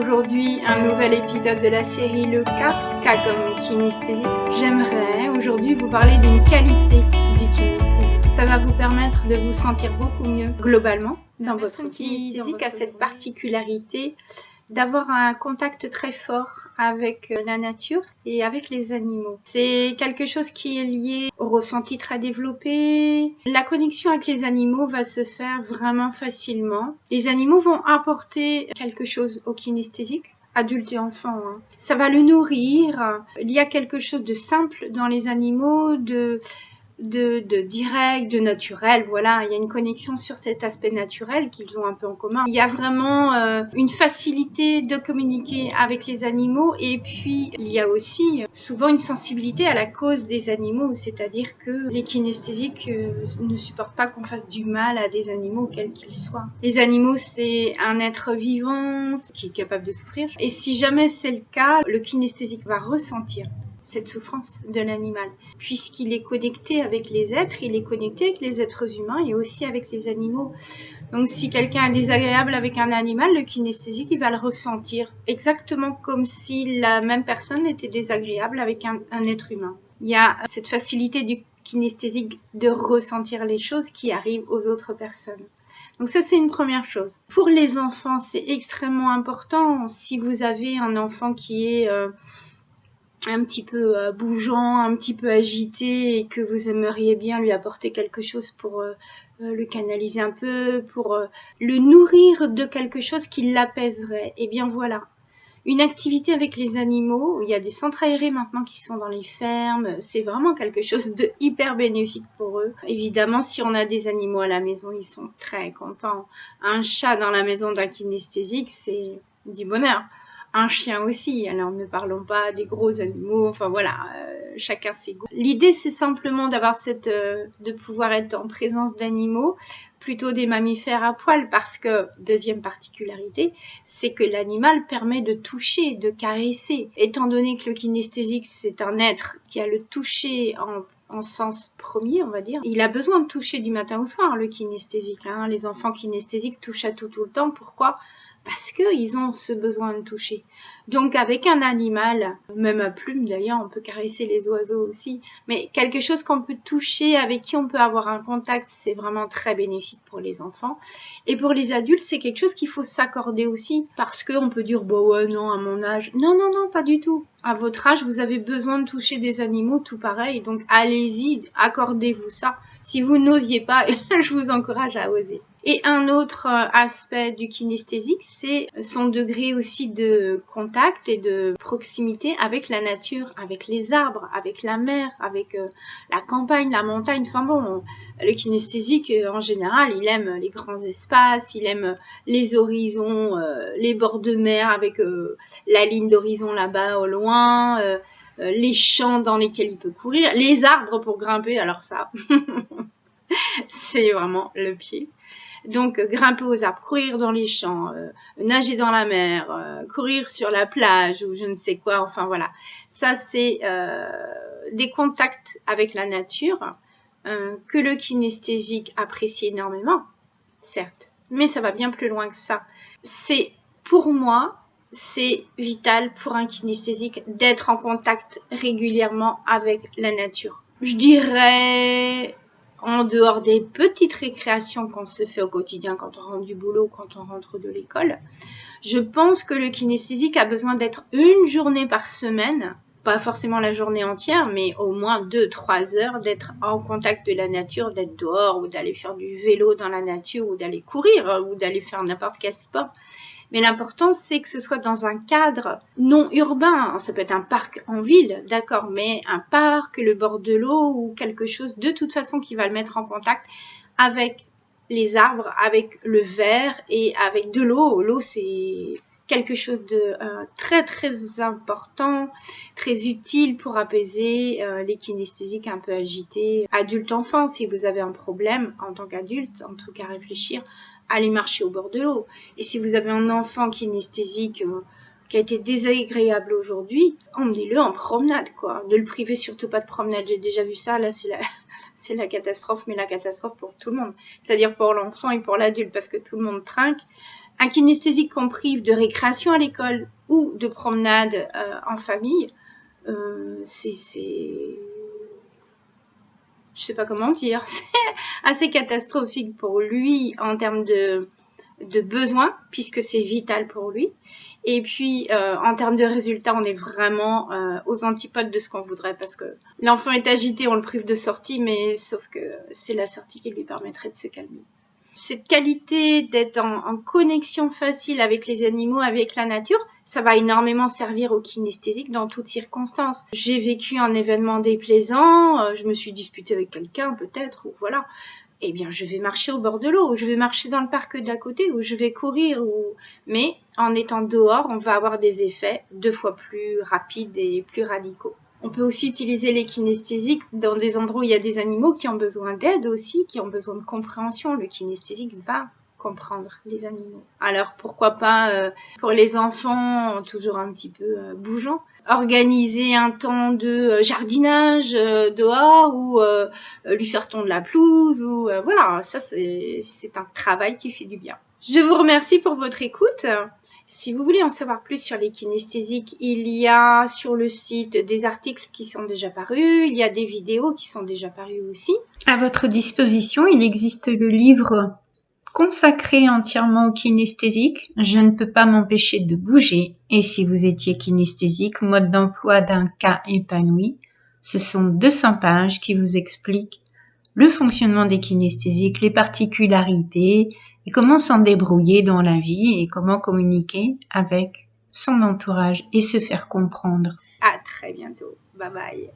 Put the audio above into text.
aujourd'hui un nouvel épisode de la série Le K comme kinesthésie. J'aimerais aujourd'hui vous parler d'une qualité du kinesthésique. Ça va vous permettre de vous sentir beaucoup mieux globalement dans votre vie. Kinesthésique a cette particularité d'avoir un contact très fort avec la nature et avec les animaux. C'est quelque chose qui est lié au ressenti très développé. La connexion avec les animaux va se faire vraiment facilement. Les animaux vont apporter quelque chose au kinesthésique, adulte et enfant. Ça va le nourrir. Il y a quelque chose de simple dans les animaux, de direct, de naturel, voilà, il y a une connexion sur cet aspect naturel qu'ils ont un peu en commun. Il y a vraiment une facilité de communiquer avec les animaux et puis il y a aussi souvent une sensibilité à la cause des animaux, c'est-à-dire que les kinesthésiques ne supportent pas qu'on fasse du mal à des animaux, quels qu'ils soient. Les animaux, c'est un être vivant qui est capable de souffrir et si jamais c'est le cas, le kinesthésique va ressentir cette souffrance de l'animal. Puisqu'il est connecté avec les êtres, il est connecté avec les êtres humains et aussi avec les animaux. Donc si quelqu'un est désagréable avec un animal, le kinesthésique, il va le ressentir. Exactement comme si la même personne était désagréable avec un être humain. Il y a cette facilité du kinesthésique de ressentir les choses qui arrivent aux autres personnes. Donc ça, c'est une première chose. Pour les enfants, c'est extrêmement important. Si vous avez un enfant qui est un petit peu bougeant, un petit peu agité et que vous aimeriez bien lui apporter quelque chose pour le canaliser un peu, pour le nourrir de quelque chose qui l'apaiserait. Et bien voilà, une activité avec les animaux, il y a des centres aérés maintenant qui sont dans les fermes, c'est vraiment quelque chose de hyper bénéfique pour eux. Évidemment, si on a des animaux à la maison, ils sont très contents. Un chat dans la maison d'un kinesthésique, c'est du bonheur. Un chien aussi, alors ne parlons pas des gros animaux, enfin voilà, chacun ses goûts. L'idée c'est simplement d'avoir de pouvoir être en présence d'animaux, plutôt des mammifères à poil, parce que, deuxième particularité, c'est que l'animal permet de toucher, de caresser. Étant donné que le kinesthésique c'est un être qui a le toucher en sens premier, on va dire. Il a besoin de toucher du matin au soir, le kinesthésique. Les enfants kinesthésiques touchent à tout le temps. Pourquoi ? Parce qu'ils ont ce besoin de toucher. Donc avec un animal, même à plumes d'ailleurs, on peut caresser les oiseaux aussi, mais quelque chose qu'on peut toucher, avec qui on peut avoir un contact, c'est vraiment très bénéfique pour les enfants. Et pour les adultes, c'est quelque chose qu'il faut s'accorder aussi, parce qu'on peut dire, bah ouais, non, à mon âge. Non, pas du tout. À votre âge, vous avez besoin de toucher des animaux, tout pareil, donc allez-y, accordez-vous ça. Si vous n'osiez pas, je vous encourage à oser. Et un autre aspect du kinesthésique, c'est son degré aussi de contact et de proximité avec la nature, avec les arbres, avec la mer, avec la campagne, la montagne. Enfin bon, le kinesthésique, en général, il aime les grands espaces, il aime les horizons, les bords de mer avec la ligne d'horizon là-bas au loin, les champs dans lesquels il peut courir, les arbres pour grimper, alors ça, c'est vraiment le pied. Donc grimper aux arbres, courir dans les champs, nager dans la mer, courir sur la plage ou je ne sais quoi, enfin voilà. Ça c'est des contacts avec la nature que le kinesthésique apprécie énormément, certes, mais ça va bien plus loin que ça. Pour moi, c'est vital pour un kinesthésique d'être en contact régulièrement avec la nature. Je dirais, en dehors des petites récréations qu'on se fait au quotidien quand on rentre du boulot, quand on rentre de l'école, je pense que le kinesthésique a besoin d'être une journée par semaine, pas forcément la journée entière, mais au moins 2-3 heures d'être en contact de la nature, d'être dehors ou d'aller faire du vélo dans la nature ou d'aller courir ou d'aller faire n'importe quel sport. Mais l'important, c'est que ce soit dans un cadre non urbain. Ça peut être un parc en ville, d'accord, mais un parc, le bord de l'eau ou quelque chose de toute façon qui va le mettre en contact avec les arbres, avec le verre et avec de l'eau. L'eau, c'est quelque chose de très très important, très utile pour apaiser les kinesthésiques un peu agités. Adulte-enfant, si vous avez un problème en tant qu'adulte, en tout cas réfléchir, allez marcher au bord de l'eau. Et si vous avez un enfant kinesthésique qui a été désagréable aujourd'hui, emmenez-le en promenade, quoi. Ne le privez surtout pas de promenade. J'ai déjà vu ça, là, c'est la catastrophe, mais la catastrophe pour tout le monde. C'est-à-dire pour l'enfant et pour l'adulte, parce que tout le monde trinque. Un kinesthésique qu'on prive de récréation à l'école ou de promenade en famille, c'est je sais pas comment dire, c'est assez catastrophique pour lui en termes de besoins, puisque c'est vital pour lui. Et puis, en termes de résultats, on est vraiment aux antipodes de ce qu'on voudrait, parce que l'enfant est agité, on le prive de sortie, mais sauf que c'est la sortie qui lui permettrait de se calmer. Cette qualité d'être en connexion facile avec les animaux, avec la nature, ça va énormément servir au kinesthésique dans toutes circonstances. J'ai vécu un événement déplaisant, je me suis disputée avec quelqu'un peut-être, ou voilà. Eh bien, je vais marcher au bord de l'eau, ou je vais marcher dans le parc d'à côté, ou je vais courir, mais en étant dehors, on va avoir des effets 2 fois plus rapides et plus radicaux. On peut aussi utiliser les kinesthésiques dans des endroits où il y a des animaux qui ont besoin d'aide aussi, qui ont besoin de compréhension. Le kinesthésique va comprendre les animaux. Alors pourquoi pas pour les enfants toujours un petit peu bougeants, organiser un temps de jardinage dehors ou lui faire tondre la pelouse ou voilà, ça c'est un travail qui fait du bien. Je vous remercie pour votre écoute. Si vous voulez en savoir plus sur les kinesthésiques, il y a sur le site des articles qui sont déjà parus, il y a des vidéos qui sont déjà parues aussi. À votre disposition, il existe le livre consacré entièrement au kinesthésique, je ne peux pas m'empêcher de bouger, et si vous étiez kinesthésique, mode d'emploi d'un cas épanoui, ce sont 200 pages qui vous expliquent le fonctionnement des kinesthésiques, les particularités, et comment s'en débrouiller dans la vie, et comment communiquer avec son entourage et se faire comprendre. À très bientôt. Bye bye.